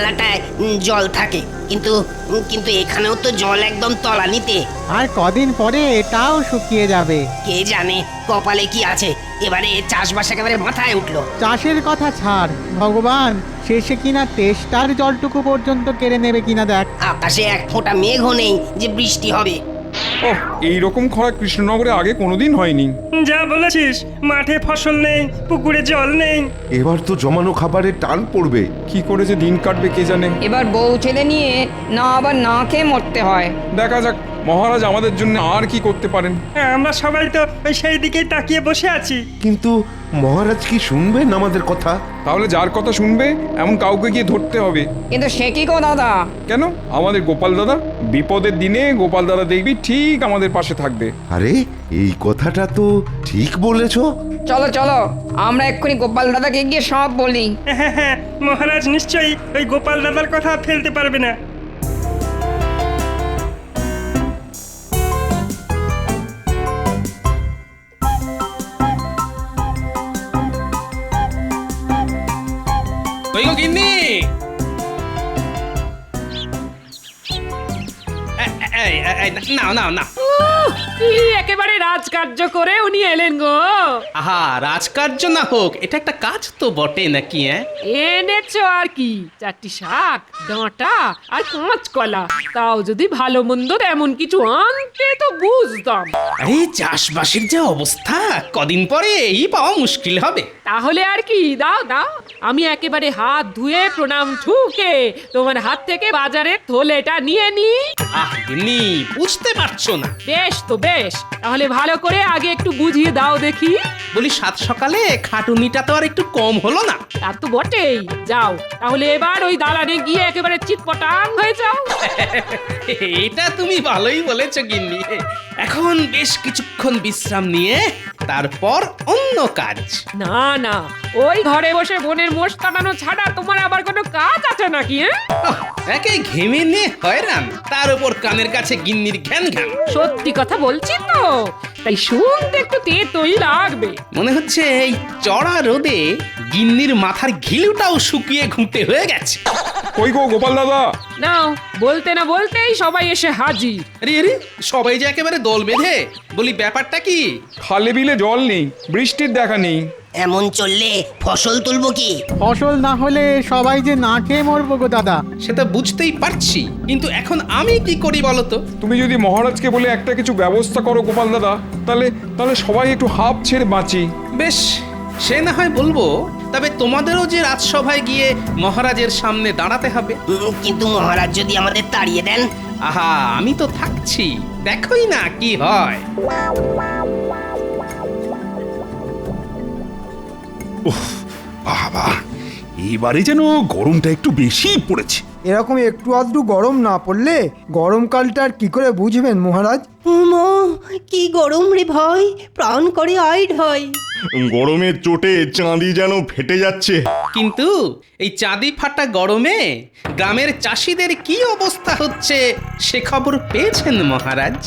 নালাটায় জল থাকে, কিন্তু কিন্তু এখানেও তো জল একদম তলানিতে। আর কদিন পরে এটাও শুকিয়ে যাবে। কে জানে কপালে কি আছে, এবারে চাষবাস একেবারে মাথায় উঠলো। চাষের কথা ছাড়, ভগবান শেষে কিনা তেষ্টার জলটুকু পর্যন্ত কেড়ে নেবে কিনা দেখ। আকাশে এক ফোঁটা মেঘও নেই যে বৃষ্টি হবে। ওহ, এইরকম খরা কৃষ্ণনগরে আগে কোনোদিন হয়নি। যা বলেছিস, মাঠে ফসল নেই, পুকুরে জল নেই। এবার তো জমানো খাবারের টান পড়বে। কি করে যে দিন কাটবে কে জানে। এবার বউ ছেলে নিয়ে না আবার না খেয়ে মরতে হয়। দেখা যাক মহারাজ আমাদের জন্য আর কি করতে পারেন। আমরা সবাই তো ওই সেই দিকেই তাকিয়ে বসে আছি। কিন্তু মহারাজ কি শুনবেন আমাদের কথা? তাহলে যার কথা শুনবে এমন কাউকে গিয়ে ধরতে হবে। কিন্তু সে কি গো দাদা? কেন? আমাদের গোপাল দাদা। বিপদের দিনে গোপাল দাদা দেখবি ঠিক আমাদের পাশে থাকবে। আরে এই কথাটা তো ঠিক বলেছো। চলো চলো, আমরা এক্ষুনি গোপাল দাদাকে গিয়ে সব বলি। হ্যাঁ হ্যাঁ, মহারাজ নিশ্চয়ই ওই গোপাল দাদার কথা ফেলতে পারবে না। ওই গো গিন্নি, নাও নাও নাও। কি একেবারে রাজকার্য করে উনি এলেন গো। আহা, রাজকার্য না হোক, এটা একটা কাজ তো বটে নাকি? এনেছো আর কি, 4টি শাক, ডাঁটা আর কাঁচকলা। তাও যদি ভালো মন্দ এমন কিছু আনতে তো বুঝতাম। আরে চাষবাসের যে অবস্থা, কদিন পরে এই পাওয়া মুশকিল হবে। তাহলে আর কি, দাও দাও, আমি একেবারে হাত ধুয়ে প্রণাম ঠুকে তোমার হাত থেকে বাজারের থলেটা নিয়ে নি। আহ গিন্নি, বুঝতে পারছো না। বেশ তো বেশ, তাহলে ভালো করে আগে একটু বুঝিয়ে দাও দেখি। বলি সাত সকালে খাটুনিটা তো আর একটু কম হলো না? তা তো বটেই। যাও তাহলে এবার ওই দালানে গিয়ে একেবারে চিৎপটাং হয়ে যাও। এটা তুমি ভালোই বলেছো গিন্নি। এখন বেশ কিছুক্ষণ বিশ্রাম নিয়ে তারপর অন্য কাজ। না না, ওই ঘরে বসে বোনের মোষ কাটানো ছাড়া তোমার আবার কোনো কাজ আছে নাকি? একে ঘেমে নিয়ে হয়রান, তার উপর কানের কাছে গিন্নির ঘ্যান ঘ্যান। সত্যি কথা বলছি তো, তাই শুনতে একটু তেতই লাগবে। মনে হচ্ছে এই চড়া রোদে গিন্নির মাথার ঘিলুটাও শুকিয়ে ঘুঁটে হয়ে গেছে। কই গো গোপাল দাদা? নাও, বলতে না বলতেই সবাই এসে হাজির। আরে আরে, সবাই যে একেবারে দল বেঁধে। বলি ব্যাপারটা কি? খালে বিলে জল নেই, বৃষ্টির দেখা নেই। এমন চললে ফসল তুলবো কি? ফসল না হলে সবাই যে না খেয়ে মরবো গো দাদা। সেটা বুঝতেই পারছি, কিন্তু এখন আমি কি করি বলো তো? তুমি যদি মহারাজকে বলে একটা কিছু ব্যবস্থা করো গোপাল দাদা, তাহলে তাহলে সবাই একটু হাঁপ ছেড়ে বাঁচি। বেশ, সে না হয় বলবো, তবে তোমাদেরও যে রাজসভায় গিয়ে মহারাজের সামনে দাঁড়াতে হবে। কিন্তু মহারাজ যদি আমাদের তাড়িয়ে দেন? আহা, আমি তো থাকছি, দেখোই না কি হয়। বাবা, এবারে যেন গরমটা একটু বেশি পড়েছে। এরকম একটু আধটু গরম না পড়লে গরমকালটা আর কি করে বুঝবেন মহারাজ? কি গরম রে ভয়, প্রাণ করে আইড হয়। গরমের চোটে চাঁদি যেন ফেটে যাচ্ছে। কিন্তু এই চাঁদি ফাটা গরমে গ্রামের চাষিদের কি অবস্থা হচ্ছে সে খবর পেয়েছেন মহারাজ?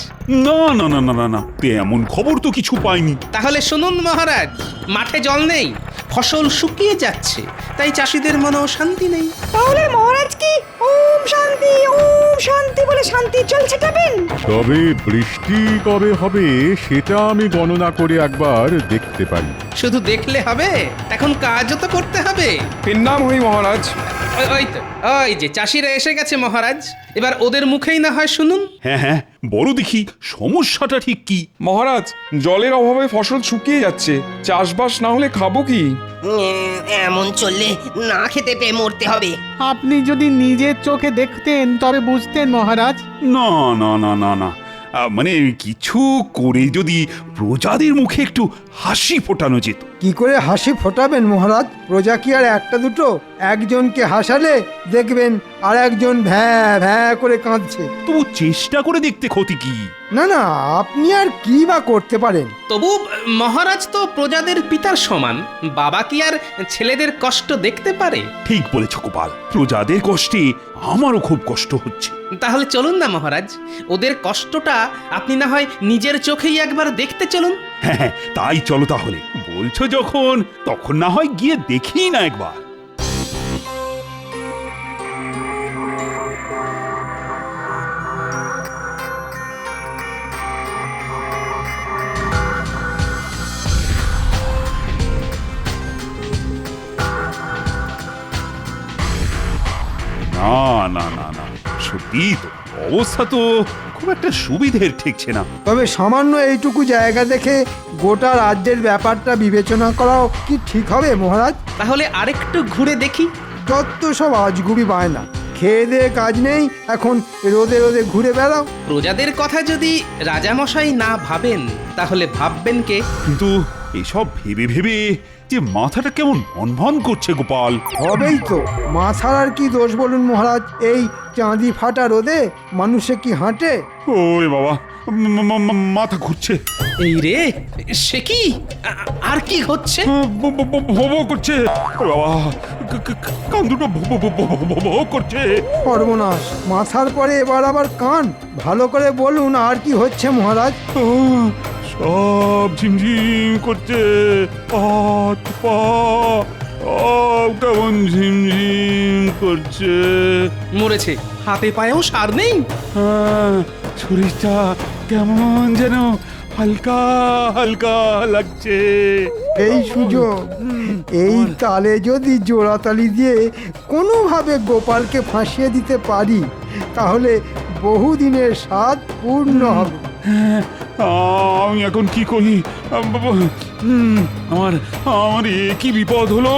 না না না না না না, এমন খবর তো কিছু পাইনি। তাহলে শুনুন মহারাজ, মাঠে জল নেই, ফসল শুকিয়ে যাচ্ছে, তাই চাষিদের মনেও শান্তি নেই। তাহলে মহারাজ কি ওম শান্তি বলে শান্তি চলছে যাবেন? তবে বৃষ্টি কবে হবে সেটা আমি গণনা করে একবার দেখতে পারি। শুধু দেখলে হবে, এখন কাজও তো করতে হবে। এর নাম হই মহারাজ। ওই তো, ওই যে চাষিরা এসে গেছে মহারাজ, এবার ওদের মুখেই না হয় শুনুন। হ্যাঁ হ্যাঁ, বলো দেখি সমস্যাটা ঠিক কি? মহারাজ, জলের অভাবে ফসল শুকিয়ে যাচ্ছে, চাষবাস না হলে খাবো কি? এমন চললে না খেতে পেয়ে মরতে হবে। আপনি যদি নিজের চোখে দেখতেন তবে বুঝতেন মহারাজ। না না না না না, মানে কিছু করে যদি প্রজাদের মুখে একটু হাসি ফোটানো যেত। কি করে হাসি ফোটাবেন মহারাজ? প্রজা কি আর একটা দুটো? একজনকে হাসালে দেখবেন আর একজন ভ্যা ভ্যা করে কাঁদছে। তবু চেষ্টা করে দেখতে ক্ষতি কি? না না, আপনি আর কি বা করতে পারেন? তবু মহারাজ তো প্রজাদের পিতার সমান, বাবা কি আর ছেলেদের কষ্ট দেখতে পারে? ঠিক বলেছ গোপাল, প্রজাদের কষ্টে আমারও খুব কষ্ট হচ্ছে। তাহলে চলুন না মহারাজ, ওদের কষ্টটা আপনি না হয় নিজের চোখেই একবার দেখতে চলুন। হ্যাঁ হ্যাঁ, তাই চলো তাহলে। বলছো যখন, তখন না হয় গিয়ে দেখি না একবার। না না না না, সত্যি তো অবস্থা তো খুব একটা সুবিধের ঠেকছে না। তবে সামান্য এইটুকু জায়গা দেখে গোটা রাজ্যের ব্যাপারটা বিবেচনা করাও কি ঠিক হবে মহারাজ? তাহলে আরেকটু ঘুরে দেখি। যত সব আজগুবি বায়না, খেয়ে দেয়ে কাজ নেই, এখন রোদে রোদে ঘুরে বেড়াও। প্রজাদের কথা যদি রাজামশাই না ভাবেন তাহলে ভাববেন কে? কিন্তু এসব ভেবে ভেবে যে মাথাটা কেমন ভন ভন করছে গোপাল। হবেই তো, মাথার আর কি দোষ বলুন মহারাজ? এই চাঁদি ফাটা রোদে মানুষে কি হাঁটে? ওরে বাবা, মাথা ঘুরছে। এই রে, সে কি? আর কি হচ্ছে? ভো করছে। ওরে বাবা, কান দুটো ভো করছে। সর্বনাশ, মাথার পরে এবার আবার কান। ভালো করে বলুন আর কি হচ্ছে মহারাজ? সব ঝিমঝিম করছে, হাত পা সব কেমন ঝিমঝিম করছে। মরেছে, হাতে পায়েও সার নেই। শরীরটা কেমন যেন হালকা হালকা লাগছে। এই সুযোগ, এই তালে যদি জোড়াতালি দিয়ে কোনোভাবে গোপালকে ফাঁসিয়ে দিতে পারি তাহলে বহুদিনের স্বাদ পূর্ণ হবে। আমি এখন কি করি? আমার আমার কি বিপদ হলো?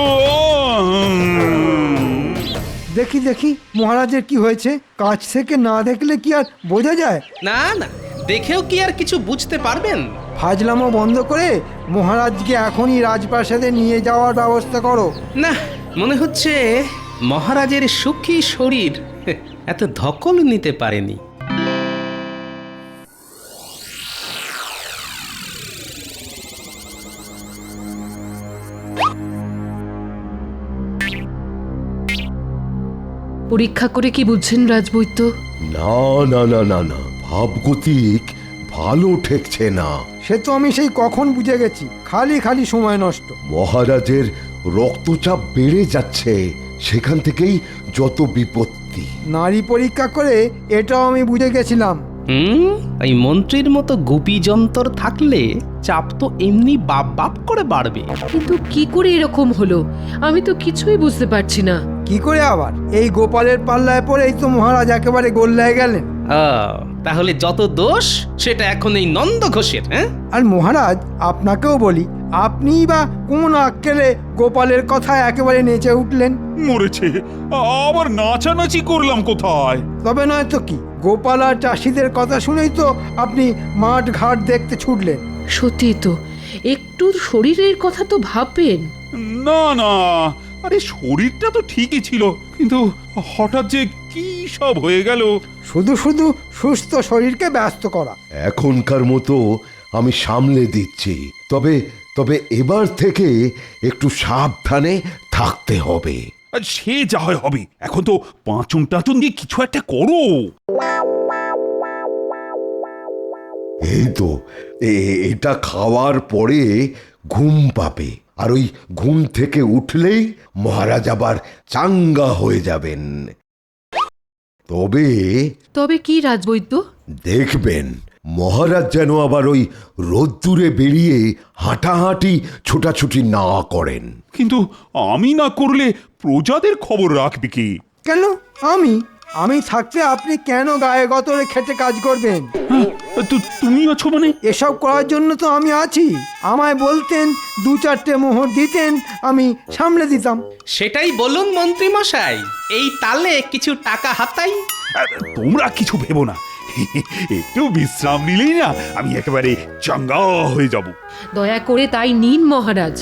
দেখি দেখি মহারাজের কি হয়েছে। কাছ থেকে না দেখলে কি আর বোঝা যায়? না না, দেখেও কি আর কিছু বুঝতে পারবেন? ফাজলামো বন্ধ করে মহারাজকে এখনই রাজপ্রাসাদে নিয়ে যাওয়ার ব্যবস্থা করো। না, মনে হচ্ছে মহারাজের সুখী শরীর এত ধকল নিতে পারেনি। পরীক্ষা করে কি বুঝছেন রাজবৈদ্য? না না না না না, ভাবগতিক ভালো ঠেকছে না। সে তো আমি সেই কখন বুঝে গেছি, খালি খালি সময় নষ্ট। মহারাজের রক্তচাপ বেড়ে যাচ্ছে, সেখান থেকেই যত বিপত্তি। নারী পরীক্ষা করে এটাও আমি বুঝে গেছিলাম। এই মন্ত্রীর মতো গুপি যন্তর থাকলে চাপ তো এমনি বাপ বাপ করে বাড়বে। কিন্তু কি করে এরকম হলো আমি তো কিছুই বুঝতে পারছি না। কি করে আবার? এই গোপালের পাল্লায় পড়েই তো মহারাজ একেবারে গোল্লায় গেলেন। তাহলে যত দোষ সেটা এখন এই নন্দ ঘোষের। হ্যাঁ, আর মহারাজ আপনাকেও বলি, আপনিই বা কোন আক্কেলে গোপালের কথায় একেবারে নেচে উঠলেন? মরেছে, আবার নাচানাচি করলাম কোথায়? তবে নয় তো কি, গোপাল আর চাষিদের কথা শুনেই তো আপনি মাঠ ঘাট দেখতে ছুটলেন। সত্যি তো, একটু শরীরের কথা তো ভাববেন। না না, আরে শরীরটা তো ঠিকই ছিল, কিন্তু হঠাৎ যে কি সব হয়ে গেল। শুধু শুধু সুস্থ শরীরকে ব্যস্ত করা। এখনকার মতো আমি সামলে দিচ্ছি, তবে তবে এবার থেকে একটু সাবধানে থাকতে হবে। আর সে যা হয় হবে, এখন তো পাঁচন টাচন দিয়ে কিছু একটা করো। এই তো এটা খাওয়ার পরে ঘুম পাবে, আর ওই ঘুম থেকে উঠলেই মহারাজ আবার চাঙ্গা হয়ে যাবেন। তবে তবে কি রাজবৈদ্য? দেখবেন মহারাজ যেন আবার ওই রোদ্দুরে বেরিয়ে হাঁটাহাঁটি ছোটাছুটি না করেন। কিন্তু আমি না করলে প্রজাদের খবর রাখবে কি? কেন আমি থাকতে আপনি কেন গায়ে গতরে খেটে কাজ করবেন? তুমি আছো মানে? এসব করার জন্য তো আমি আছি। আমায় বলতেন, দু চারটে মোহর দিতেন, আমি সামলে দিতাম। সেটাই বলুন মন্ত্রী মশাই, এই তালে কিছু টাকা হাতাই। তোমরা কিছু ভেবো না, একটু বিশ্রাম নিলেই না আমি একেবারে চাঙ্গা হয়ে যাব। দয়া করে তাই নিন মহারাজ।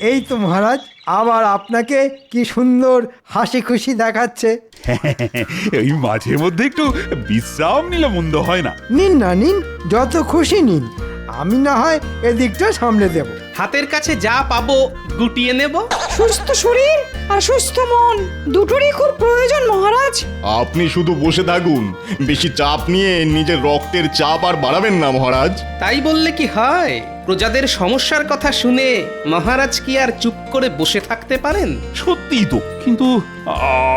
এই তো মহারাজ, আবার আপনাকে কি সুন্দর হাসি খুশি দেখাচ্ছে। এই মাঝে মধ্যে একটু বিশ্রাম নিলে মন্দ হয় না। নিন না নিন, যত খুশি নিন, আমি না হয় এদিকটা সামলে দেব। হাতের কাছে যা পাবো গুটিয়ে নেব। সুস্থ শরীর আর সুস্থ মন দুটোরই খুব প্রয়োজন মহারাজ। আপনি শুধু বসে থাকুন, বেশি চাপ নিয়ে নিজের রক্তের চাপ আর বাড়াবেন না মহারাজ। তাই বললে কি হয়? প্রজাদের সমস্যার কথা শুনে মহারাজ কি আর চুপ করে বসে থাকতে পারেন? সত্যিই তো, কিন্তু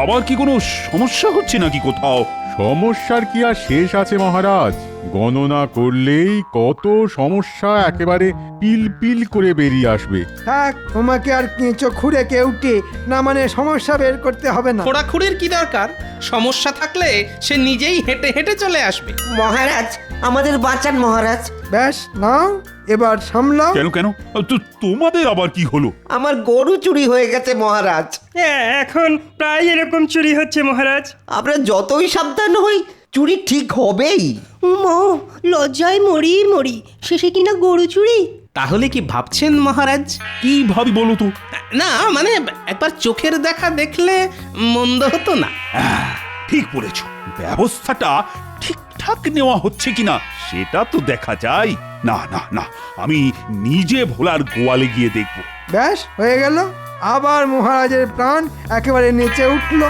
আবার কি কোনো সমস্যা হচ্ছে নাকি কোথাও? সমস্যার কি আর শেষ আছে মহারাজ? গণনা করলেই কত সমস্যা একেবারে পিল পিল করে বেরিয়ে আসবে। থাক, তোমাকে আর কেঁচো খুঁড়ে কেউটে না মানে সমস্যা বের করতে হবে না। খোঁড়াখুড়ির কি দরকার? সমস্যা থাকলে সে নিজেই হেঁটে হেঁটে চলে আসবে। মহারাজ আমাদের বাঁচান মহারাজ। ব্যাস, নাও এবার সামলাও। কেন কেন তোমাদের আবার কি হলো? আমার গরু চুরি হয়ে গেছে মহারাজ। এখন প্রায় এরকম চুরি হচ্ছে মহারাজ। আমরা যতই সাবধান হই চুরি ঠিক হবেই। লজ্জায় মরি মরি, শেষে কিনা গরু চুরি। তাহলে কি ভাবছেন মহারাজ? কি ভাবি বলো তো? না মানে একবার চোখের দেখা দেখলে মন্দ হতো না। ঠিক বলেছ, ব্যবস্থাটা ঠিকঠাক নেওয়া হচ্ছে কিনা সেটা তো দেখা যায়। না না না, আমি নিজে ভোলার গোয়ালে গিয়ে দেখব। ব্যাস, হয়ে গেল। আবার মহারাজের প্রাণ একেবারে নেচে উঠল।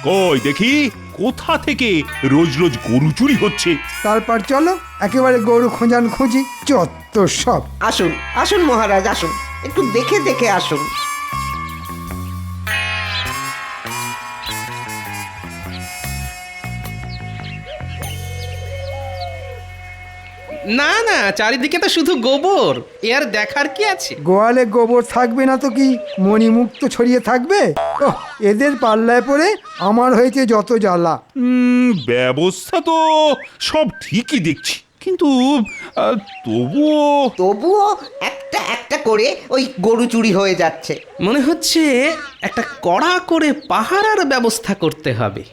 কই দেখি, কোথা থেকে রোজ রোজ গরু চুরি হচ্ছে? তারপর চলো একেবারে গরু খোঁজান খুঁজি, যত সব। আসুন আসুন মহারাজ, আসুন, একটু দেখে দেখে আসুন। না না, চারিদিকে তো শুধু গোবর, এ আর দেখার কি আছে? গোয়ালে গোবর থাকবে না তো কি মণিমুক্ত ছড়িয়ে থাকবে? ওহ, এদের পাল্লায় পড়ে আমার হয়েছে যত জ্বালা। ব্যবস্থা তো সব ঠিকই দেখছি, কিন্তু তবুও একটা একটা করে ওই গরু চুরি হয়ে যাচ্ছে। মনে হচ্ছে একটা কড়া করে পাহারার ব্যবস্থা করতে হবে।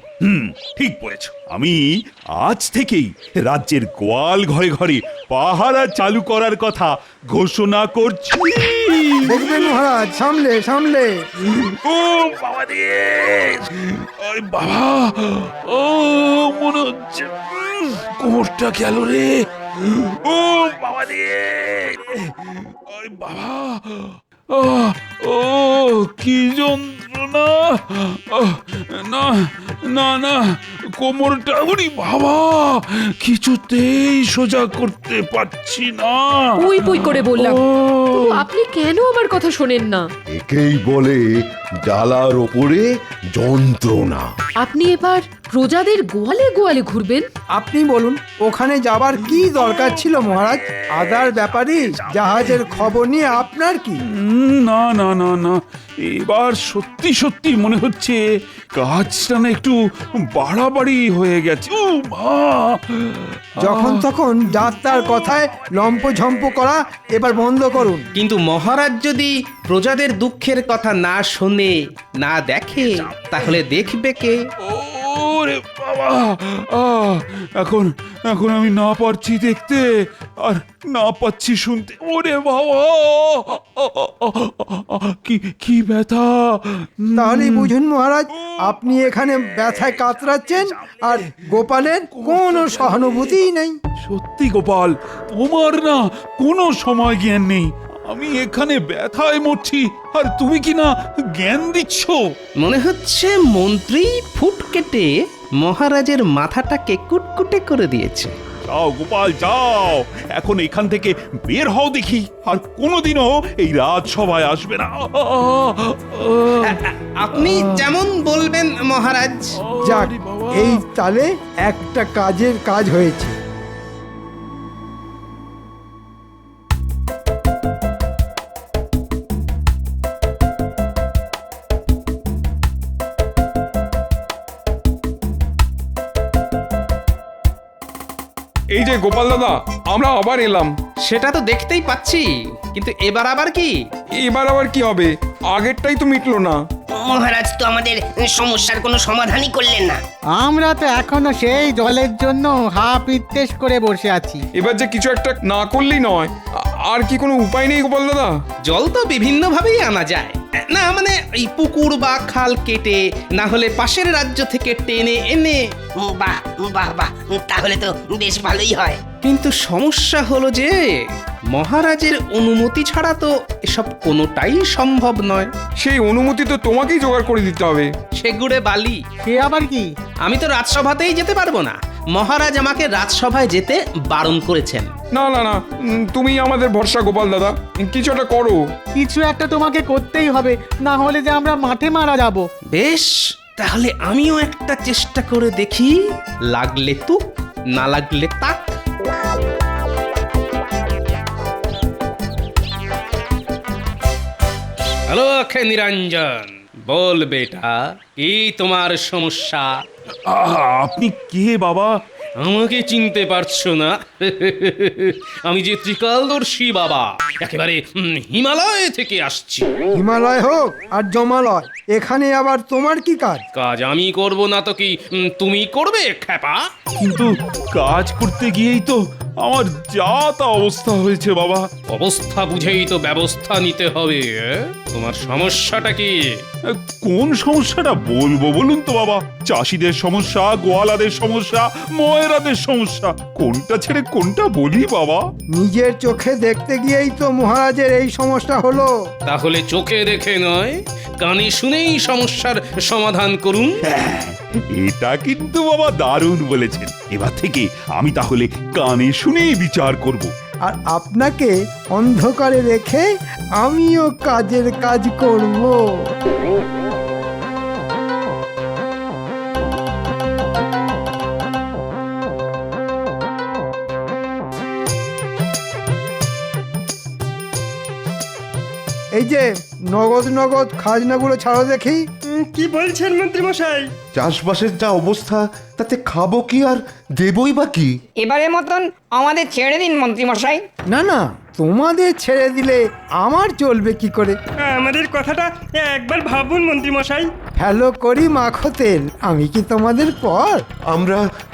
ঠিক বলেছ। আমি আজ থেকেই রাজ্যের গোয়াল ঘরে ঘরে পাহারা চালু করার কথা ঘোষণা করছি। দেখবেন মহারাজ, সামলে সামলে। ও বাবা রে, আরে বাবা, ও মনে হচ্ছে কোমরটা গেল রে। ও বাবা রে, আরে বাবা, ও কি যন্ত্রণা! না না না, কোমরটা, ওরে বাবা, কিছুতেই সোজা করতে পারছি না। পুই পুই করে বললাম, তবু আপনি কেন আমার কথা শোনেন না? একেই বলে জ্বালার ওপরে যন্ত্রণা। আপনি এবার প্রজাদের গোয়ালে গোয়ালে ঘুরবেন? আপনি বলুন, ওখানে যাবার কি দরকার ছিল মহারাজ? আদার ব্যাপারে জাহাজের খবর নিয়ে আপনার কি? না না না না, এবার সত্যি সত্যি মনে হচ্ছে কাজটা না একটু বাড়াবাড়ি হয়ে গেছে। ও মা! যখন তখন যাত্রার কথায় লম্পঝম্প করা এবার বন্ধ করুন। কিন্তু মহারাজ যদি প্রজাদের দুঃখের কথা না শোনে, না দেখে, তাহলে দেখবে কে? ওরে বাবা, এখন এখন আমি না পারছি দেখতে আর না পাচ্ছি শুনতে। ওরে বাবা, কি কি ব্যথা! তাহলেই বুঝুন মহারাজ, আপনি এখানে ব্যথায় কাতরাচ্ছেন আর গোপালের কোনো সহানুভূতিই নেই। সত্যি গোপাল, তোমার না কোনো সময় জ্ঞান নেই। আমি এখানে ব্যথায় মরছি আর তুমি কি না জ্ঞান দিচ্ছ? মনে হচ্ছে মন্ত্রী ফুট কেটে মহারাজের মাথাটাকে কুটকুটে করে দিয়েছে। যাও গোপাল, যাও, এখন এখান থেকে বের হও দেখি, আর কোনোদিনও এই রাজসভায় আসবে না। আপনি যেমন বলবেন মহারাজ। যাক, এই তালে একটা কাজের কাজ হয়েছে। এই যে গোপাল দাদা, আমরা আবার এলাম। সেটা তো দেখতেই পাচ্ছি, কিন্তু এবার আবার কি? এবার আবার কি হবে? আগেরটাই তো মিটলো না। মহারাজ তো আমাদের সমস্যার কোনো সমাধানই করলেন না। আমরা তো এখনো সেই জলের জন্য হা পিত্তেশ করে বসে আছি। এবার যে কিছু একটা না করলেই নয়। আর কি কোনো উপায় নেই গোপাল দাদা? জল তো বিভিন্ন ভাবেই আনা যায়। না মানে এই পুকুর বা খাল কেটে না হলে পাশের রাজ্য থেকে টেনে এনে। বাহ বাহ বাহ, তাহলে তো বেশ ভালোই হয়। কিন্তু সমস্যা হলো যে মহারাজের অনুমতি ছাড়া তো এসব কোনোটাই সম্ভব নয়। সেই অনুমতি তো তোমাকেই জোগাড় করে দিতে হবে। সেগুড়ে বালি। সে আবার কি? আমি তো রাজসভাতেই যেতে পারবো না। মহারাজ আমাকে রাজসভায় যেতে বারণ করেছেন। না না না, তুমি আমাদের ভরসা গোপাল দাদা, কিছু একটা করো। কিছু একটা তোমাকে করতেই হবে, না হলে যে আমরা মাঠে মারা যাব। বেশ, তাহলে আমিও একটা চেষ্টা করে দেখি, লাগলে তুক না লাগলে তাক। হ্যালো আখে নিরঞ্জন, বল বেটা, কি তোমার সমস্যা? আপনি কে বাবা? আমাকে চিনতে পারছো না? আমি যে ত্রিকালদর্শী বাবা, একেবারে হিমালয় থেকে আসছি। হিমালয় হোক আর জমালয়, এখানে আবার তোমার কি কাজ? কাজ আমি করব না তো কি তুমি করবে খ্যাপা? কিন্তু কাজ করতে গিয়েই তো আমার যা তা অবস্থা হয়েছে বাবা। অবস্থা বুঝেই তো ব্যবস্থা নিতে হবে। তোমার সমস্যাটা কি? কোন সমস্যাটা বলবো বলুন তো বাবা? চাষিদের সমস্যা, গোয়ালাদের সমস্যা, ময়রাদের সমস্যা, কোনটা ছেড়ে কোনটা বলি বাবা? নিজের চোখে দেখতে গিয়েই তো মহারাজের এই সমস্যা হলো। তাহলে চোখে দেখে নয়, কানে শুনেই সমস্যার সমাধান করুন। এটা কিন্তু বাবা দারুণ বলেছেন। এবার থেকে আমি তাহলে কানে শুনেই বিচার করব। আর আপনাকে অন্ধকারে রেখে আমিও কাজের কাজ করব। এই যে নগদ নগদ খাজনাগুলো ছাড়ো দেখি। কি বলছেন মন্ত্রী মশাই? চাষবাসের যা অবস্থা, তাতে খাবো কি আর দেবই বা কি? এবারের মতন আমাদের ছেড়ে দিন মন্ত্রী মশাই। না না, তোমাদের ছেড়ে দিলে আমার চলবে কি করে? আমাদের কথাটা একবার ভাবুন মন্ত্রী মশাই। হ্যালো করি মাখো তেল, আমি কি তোমাদের পর?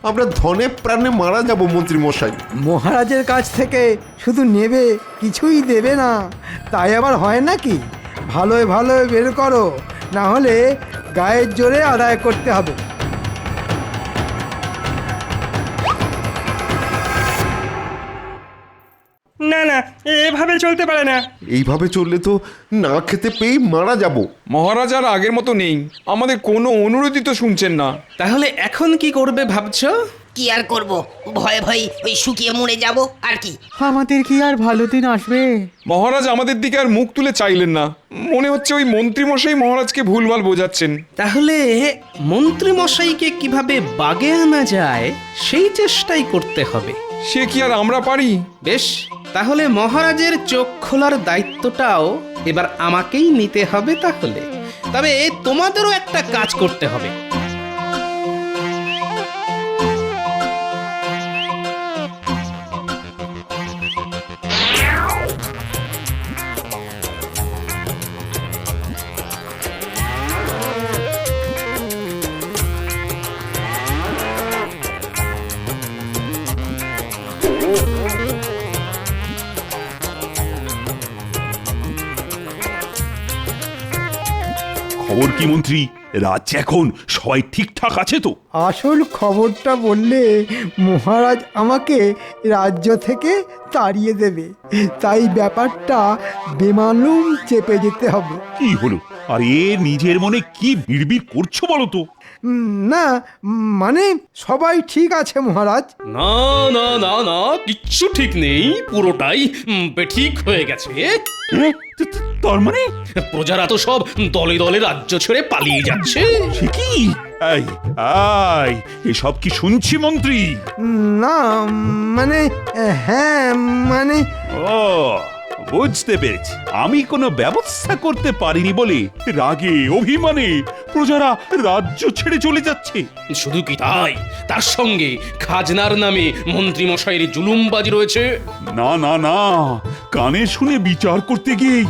আমরা ধনে প্রাণে মারা যাব মন্ত্রী মশাই। মহারাজের কাছ থেকে শুধু নেবে, কিছুই দেবে না, তাই আবার হয় নাকি? ভালোই ভালোই বের করো, না হলে গায়ের জোরে আদায় করতে হবে। না না, এভাবে চলতে পারে না। এইভাবে চললে তো না খেতে পেয়ে মারা যাব। মহারাজ আর আগের মতো নেই, আমাদের কোনো অনুরোধই তো শুনছেন না। তাহলে এখন কি করবে ভাবছো? কি আর করব, ভয়ে ভয়ে ওই শুকিয়ে মরে যাব আর কি। আমাদের কি আর ভালো দিন আসবে? মহারাজ আমাদের দিকে আর মুখ তুলে চাইলেন না। মনে হচ্ছে ওই মন্ত্রী মশাই মহারাজকে ভুলভাল বোঝাচ্ছেন। তাহলে মন্ত্রী মশাইকে কিভাবে বাগে আনা যায় সেই চেষ্টাই করতে হবে। সে কি আর আমরা পারি? বেশ, তাহলে মহারাজের চোখ খোলার দায়িত্বটাও এবার আমাকেই নিতে হবে। তাহলে তবে তোমাদেরও একটা কাজ করতে হবে। খবর কি মন্ত্রী? রাজ্যে এখন সবাই ঠিকঠাক আছে তো? আসল খবরটা বললে মহারাজ আমাকে রাজ্য থেকে তাড়িয়ে দেবে, তাই ব্যাপারটা বেমালুম চেপে যেতে হবে। কি হলো? আরে নিজের মনে কি বিড়বিড় করছো বলো তো? না মানে সবাই ঠিক আছে মহারাজ। না না না না, কিচ্ছু ঠিক নেই, পুরোটাই বেঠিক হয়ে গেছে। তার মানে প্রজারা তো সব দলে দলে রাজ্য ছেড়ে পালিয়ে যাচ্ছে। সে কি? এসব কি শুনছি মন্ত্রী? না মানে হ্যাঁ মানে ও বুঝতে পেরেছি, আমি কোনো ব্যবস্থা করতে পারিনি বলে রাগে অভিমানে প্রজারা রাজ্য ছেড়ে চলে যাচ্ছে। শুধু কি তাই, তার সঙ্গে খাজনার নামে মন্ত্রী মশাইয়ের জুলুমবাজি রয়েছে। না না না, কানে শুনে বিচার করতে গিয়ে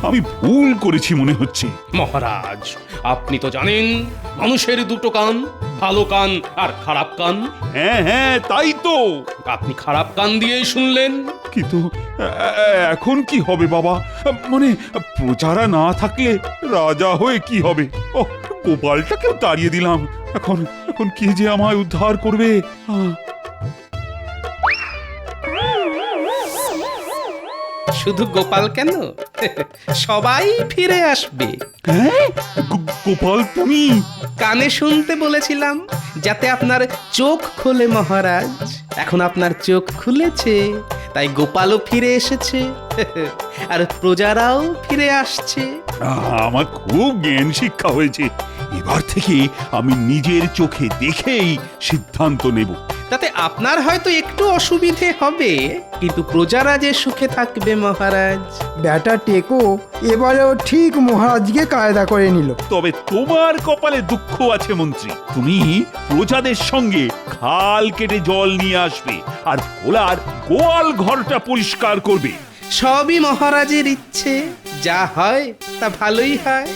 আমি ভুল করেছি মনে হচ্ছে। মহারাজ, আপনি তো জানেন মানুষের দুটো কান, ভালো কান আর খারাপ কান। হ্যাঁ হ্যাঁ, তাই তো। আপনি খারাপ কান দিয়েই শুনলেন, কিন্তু এখন কি হবে বাবা? মানে প্রজারা না থাকলে রাজা হয়ে কি হবে? ও গোপালটাকেও তাড়িয়ে দিলাম, এখন এখন কে যে আমায় উদ্ধার করবে? শুধু গোপাল কেন, সবাই ফিরে আসবে। হ্যাঁ, গোপাল তুমি? কানে শুনতে বলেছিলাম যাতে আপনার চোখ খোলে মহারাজ। এখন আপনার চোখ খুলেছে, তাই গোপালও ফিরে এসেছে আর প্রজারাও ফিরে আসছে। আমার খুব জ্ঞান শিক্ষা হয়েছে, এবার থেকে আমি নিজের চোখে দেখেই সিদ্ধান্ত নেব। তাতে আপনার হয়তো একটু অসুবিধে হবে, কিন্তু প্রজারা যে সুখে থাকবে মহারাজ। ব্যাটা টেকো এবারেও ঠিক মহারাজকে কায়দা করে নিল। তবে তোমার কপালে দুঃখ আছে মন্ত্রী, তুমি প্রজাদের সঙ্গে খাল কেটে জল নিয়ে আসবে আর ভোলার গোয়াল ঘরটা পরিষ্কার করবে। সবই মহারাজের ইচ্ছে, যা হয় তা ভালোই হয়।